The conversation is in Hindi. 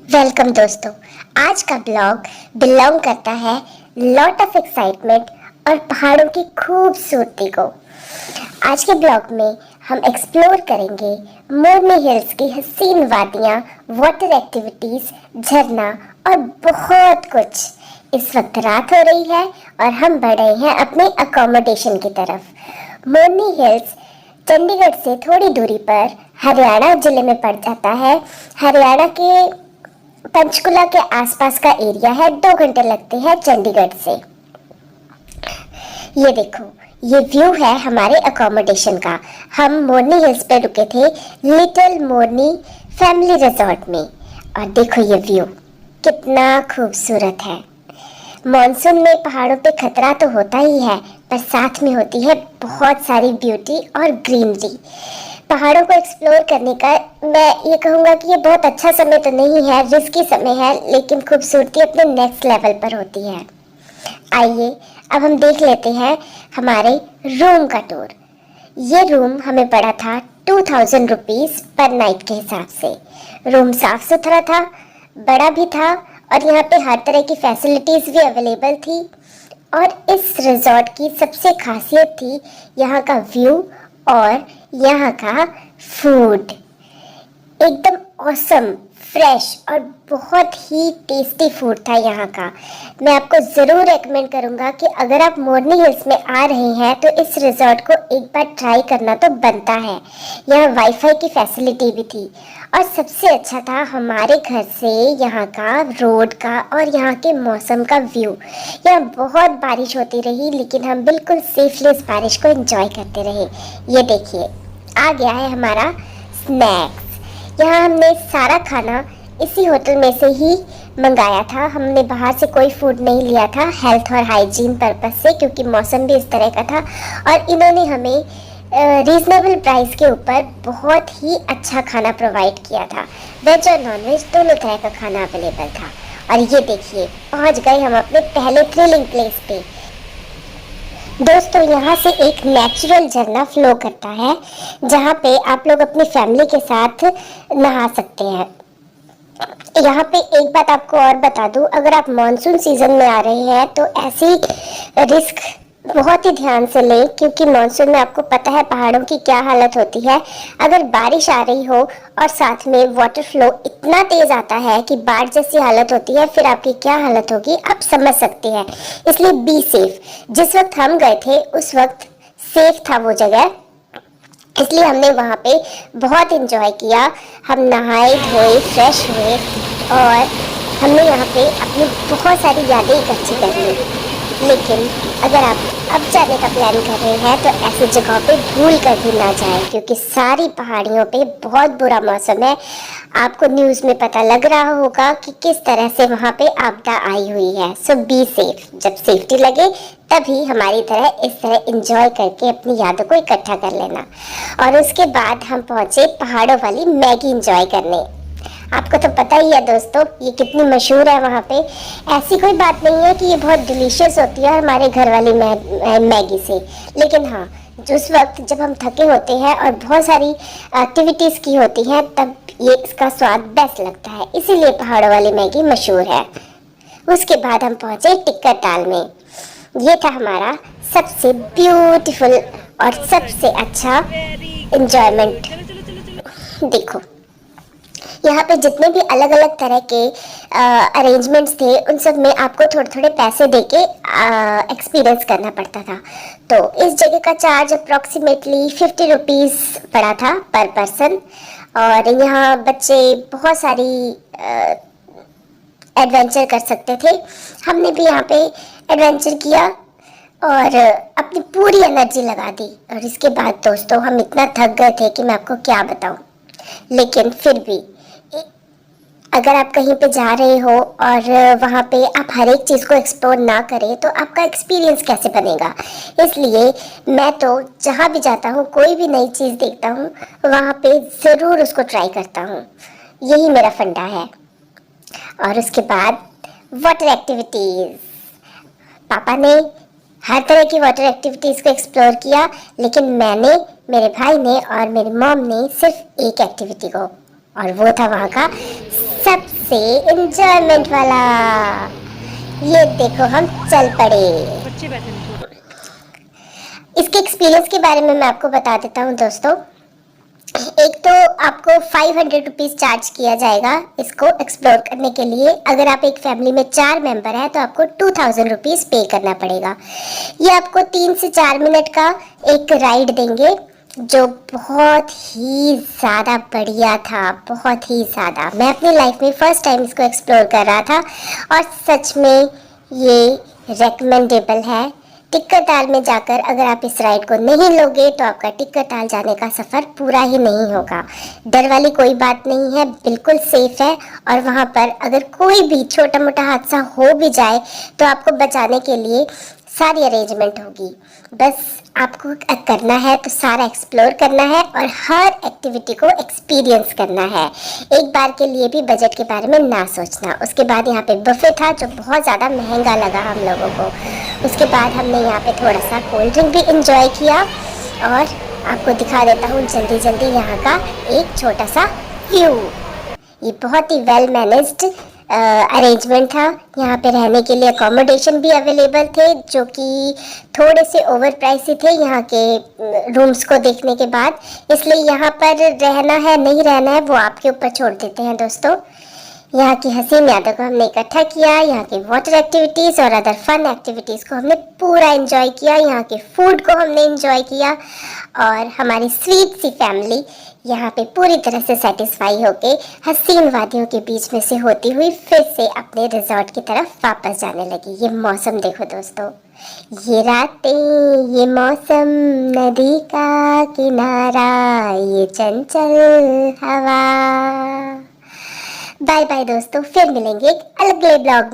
वेलकम दोस्तों। आज का ब्लॉग बिलोंग करता है लॉट ऑफ एक्साइटमेंट और पहाड़ों की खूबसूरती को। आज के ब्लॉग में हम एक्सप्लोर करेंगे मोरनी हिल्स की हसीन वादियाँ, वाटर एक्टिविटीज, झरना और बहुत कुछ। इस वक्त रात हो रही है और हम बढ़ रहे हैं अपने अकोमोडेशन की तरफ। मोरनी हिल्स चंडीगढ़ से थोड़ी दूरी पर हरियाणा जिले में पड़ जाता है। हरियाणा के पंचकुला के आसपास का एरिया है। 2 घंटे लगते हैं चंडीगढ़ से। ये देखो, ये व्यू है हमारे अकोमोडेशन का। हम मोरनी हिल्स पे रुके थे, लिटिल मोरनी फैमिली रिजॉर्ट में। और देखो ये व्यू कितना खूबसूरत है। मॉनसून में पहाड़ों पे खतरा तो होता ही है, पर साथ में होती है बहुत सारी ब्यूटी और ग्रीनरी। पहाड़ों को एक्सप्लोर करने का मैं ये कहूँगा कि ये बहुत अच्छा समय तो नहीं है, रिस्की समय है, लेकिन खूबसूरती अपने नेक्स्ट लेवल पर होती है। आइए अब हम देख लेते हैं हमारे रूम का टूर। ये रूम हमें पड़ा था 2000 रुपीज़ पर नाइट के हिसाब से। रूम साफ सुथरा था, बड़ा भी था और यहाँ पे हर तरह की फैसिलिटीज़ भी अवेलेबल थी। और इस रिजॉर्ट की सबसे खासियत थी यहाँ का व्यू और यहाँ का फूड। एकदम ऑसम, फ्रेश और बहुत ही टेस्टी फूड था यहाँ का। मैं आपको ज़रूर रेकमेंड करूँगा कि अगर आप मोरनी हिल्स में आ रहे हैं तो इस रिजॉर्ट को एक बार ट्राई करना तो बनता है। यहाँ वाईफाई की फैसिलिटी भी थी और सबसे अच्छा था हमारे घर से यहाँ का रोड का और यहाँ के मौसम का व्यू। यहाँ बहुत बारिश होती रही, लेकिन हम बिल्कुल सेफली इस बारिश को एंजॉय करते रहे। ये देखिए, आ गया है हमारा स्नैक्स। यहाँ हमने सारा खाना इसी होटल में से ही मंगाया था। हमने बाहर से कोई फूड नहीं लिया था, हेल्थ और हाइजीन पर्पस से, क्योंकि मौसम भी इस तरह का था। और इन्होंने हमें रीजनेबल प्राइस के ऊपर बहुत ही अच्छा खाना प्रोवाइड किया था। वेज और नॉन वेज दोनों तरह का खाना अवेलेबल था। और ये देखिए, पहुँच गए हम अपने पहले थ्रिलिंग प्लेस पे। दोस्तों, यहाँ से एक नेचुरल झरना फ्लो करता है, जहाँ पे आप लोग अपनी फैमिली के साथ नहा सकते हैं। यहाँ पे एक बात आपको और बता दूँ, अगर आप मॉनसून सीजन में आ रहे हैं तो ऐसी रिस्क बहुत ही ध्यान से लें, क्योंकि मॉनसून में आपको पता है पहाड़ों की क्या हालत होती है। अगर बारिश आ रही हो और साथ में वाटर फ्लो इतना तेज आता है कि बाढ़ जैसी हालत होती है, फिर आपकी क्या हालत होगी आप समझ सकते हैं। इसलिए बी सेफ। जिस वक्त हम गए थे उस वक्त सेफ था वो जगह, इसलिए हमने वहाँ पे बहुत इंजॉय किया। हम नहाए धोए, फ्रेश हुए और हमने यहाँ पे अपनी बहुत सारी यादें इकट्ठी कर ली। लेकिन अगर आप अब जाने का प्लान कर रहे हैं तो ऐसी जगहों पे भूल कर भी ना जाएं, क्योंकि सारी पहाड़ियों पे बहुत बुरा मौसम है। आपको न्यूज़ में पता लग रहा होगा कि किस तरह से वहाँ पे आपदा आई हुई है। सो बी सेफ। जब सेफ्टी लगे तभी हमारी तरह इस तरह एंजॉय करके अपनी यादों को इकट्ठा कर लेना। और उसके बाद हम पहुँचे पहाड़ों वाली मैगी एंजॉय करने। आपको तो पता ही है दोस्तों, ये कितनी मशहूर है वहाँ पे। ऐसी कोई बात नहीं है कि ये बहुत डिलीशियस होती है हमारे घर वाली मैगी से, लेकिन हाँ, उस वक्त जब हम थके होते हैं और बहुत सारी एक्टिविटीज़ की होती हैं, तब ये इसका स्वाद बेस्ट लगता है। इसीलिए पहाड़ों वाली मैगी मशहूर है। उसके बाद हम पहुँचे टिक्कर टाल में। ये था हमारा सबसे ब्यूटीफुल और सबसे अच्छा एंजॉयमेंट। देखो, यहाँ पे जितने भी अलग अलग तरह के अरेंजमेंट्स थे, उन सब में आपको थोड़े थोड़े पैसे देके एक्सपीरियंस करना पड़ता था। तो इस जगह का चार्ज अप्रॉक्सीमेटली 50 रुपीज़ पड़ा था पर पर्सन। और यहाँ बच्चे बहुत सारी एडवेंचर कर सकते थे। हमने भी यहाँ पे एडवेंचर किया और अपनी पूरी एनर्जी लगा दी। और इसके बाद दोस्तों, हम इतना थक गए थे कि मैं आपको क्या बताऊँ। लेकिन फिर भी अगर आप कहीं पे जा रहे हो और वहाँ पे आप हर एक चीज़ को एक्सप्लोर ना करें तो आपका एक्सपीरियंस कैसे बनेगा। इसलिए मैं तो जहाँ भी जाता हूँ, कोई भी नई चीज़ देखता हूँ, वहाँ पे ज़रूर उसको ट्राई करता हूँ। यही मेरा फंडा है। और उसके बाद वाटर एक्टिविटीज़, पापा ने हर तरह की वाटर एक्टिविटीज़ को एक्सप्लोर किया, लेकिन मैंने, मेरे भाई ने और मेरी मॉम ने सिर्फ एक एक्टिविटी को, और वो था वहाँ का सबसे से एंजॉयमेंट वाला। ये देखो हम चल पड़े। बच्चे बैठे हैं। इसके एक्सपीरियंस के बारे में मैं आपको बता देता हूँ दोस्तों। एक तो आपको 500 रुपीज़ चार्ज किया जाएगा इसको एक्सप्लोर करने के लिए। अगर आप एक फैमिली में 4 मेंबर हैं तो आपको 2000 रुपीज़ पे करना पड़ेगा। ये आपको 3 से 4 मिनट का एक राइड देंगे जो बहुत ही ज़्यादा बढ़िया था, बहुत ही ज़्यादा। मैं अपनी लाइफ में फर्स्ट टाइम इसको एक्सप्लोर कर रहा था और सच में ये रेकमेंडेबल है। टिक्कर ताल में जाकर अगर आप इस राइड को नहीं लोगे तो आपका टिक्कर ताल जाने का सफ़र पूरा ही नहीं होगा। डर वाली कोई बात नहीं है, बिल्कुल सेफ है। और वहाँ पर अगर कोई भी छोटा मोटा हादसा हो भी जाए तो आपको बचाने के लिए सारी अरेंजमेंट होगी। बस आपको करना है तो सारा एक्सप्लोर करना है और हर एक्टिविटी को एक्सपीरियंस करना है। एक बार के लिए भी बजट के बारे में ना सोचना। उसके बाद यहाँ पे बफे था जो बहुत ज़्यादा महंगा लगा हम लोगों को। उसके बाद हमने यहाँ पे थोड़ा सा कोल्ड ड्रिंक भी इंजॉय किया और आपको दिखा देता हूँ जल्दी जल्दी यहाँ का एक छोटा सा व्यू। ये बहुत ही वेल मैनेज्ड अरेंजमेंट था। यहाँ पे रहने के लिए अकोमोडेशन भी अवेलेबल थे जो कि थोड़े से ओवर प्राइसी थे यहाँ के रूम्स को देखने के बाद। इसलिए यहाँ पर रहना है नहीं रहना है वो आपके ऊपर छोड़ देते हैं दोस्तों। यहाँ की हसीन यादों को हमने इकट्ठा किया, यहाँ की वाटर एक्टिविटीज़ और अदर फन एक्टिविटीज़ को हमने पूरा एंजॉय किया, यहाँ के फूड को हमने एंजॉय किया और हमारी स्वीट सी फैमिली यहाँ पे पूरी तरह से सेटिस्फाई होके हसीन वादियों के बीच में से होती हुई फिर से अपने रिजॉर्ट की तरफ वापस जाने लगी। ये मौसम देखो दोस्तों, ये रातें, ये मौसम, नदी का किनारा, ये चंचल हवा। बाय बाय दोस्तों, फिर मिलेंगे एक अलग ब्लॉग में।